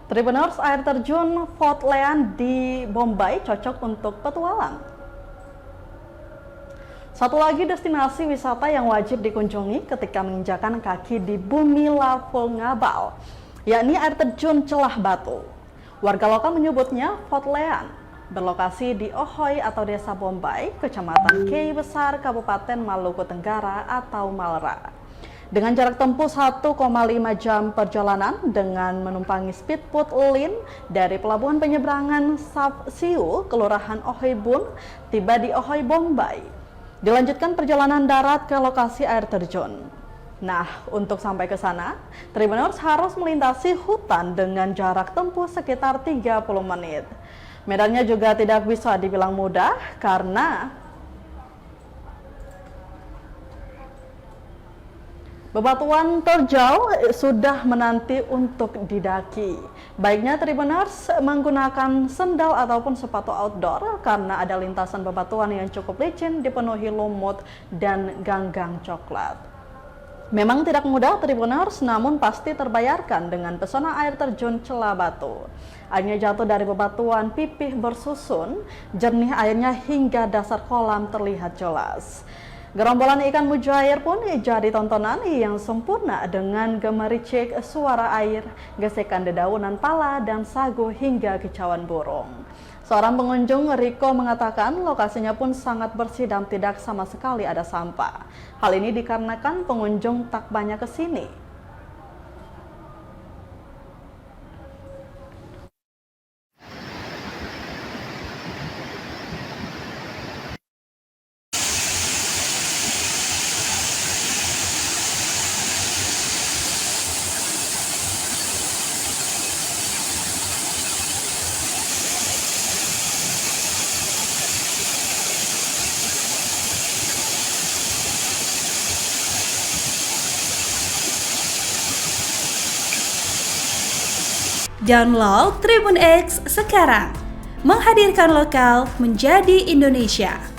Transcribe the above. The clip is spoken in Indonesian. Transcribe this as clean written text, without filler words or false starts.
Tribuners, air terjun Fort Lean di Bombay cocok untuk petualang. Satu lagi destinasi wisata yang wajib dikunjungi ketika menginjakan kaki di bumi Lavu Ngabal, yakni air terjun Celah Batu. Warga lokal menyebutnya Fort Lean, berlokasi di Ohoy atau Desa Bombay, Kecamatan Kei Besar, Kabupaten Maluku Tenggara atau Malra. Dengan jarak tempuh 1,5 jam perjalanan dengan menumpangi speedboat Lin dari pelabuhan penyeberangan Sap Siu, Kelurahan Ohoy Bun, tiba di Ohoy Bombay. Dilanjutkan perjalanan darat ke lokasi air terjun. Nah, untuk sampai ke sana, Tribuners harus melintasi hutan dengan jarak tempuh sekitar 30 menit. Medannya juga tidak bisa dibilang mudah karena bebatuan terjal sudah menanti untuk didaki. Baiknya Tribuners menggunakan sendal ataupun sepatu outdoor karena ada lintasan bebatuan yang cukup licin dipenuhi lumut dan ganggang coklat. Memang tidak mudah Tribuners, namun pasti terbayarkan dengan pesona air terjun Celah Batu. Airnya jatuh dari bebatuan pipih bersusun, jernih airnya hingga dasar kolam terlihat jelas. Gerombolan ikan mujair pun jadi tontonan yang sempurna dengan gemericik suara air, gesekan dedaunan pala dan sagu hingga kicauan burung. Seorang pengunjung, Riko, mengatakan lokasinya pun sangat bersih dan tidak sama sekali ada sampah. Hal ini dikarenakan pengunjung tak banyak ke sini. Download Tribun X sekarang, menghadirkan lokal menjadi Indonesia.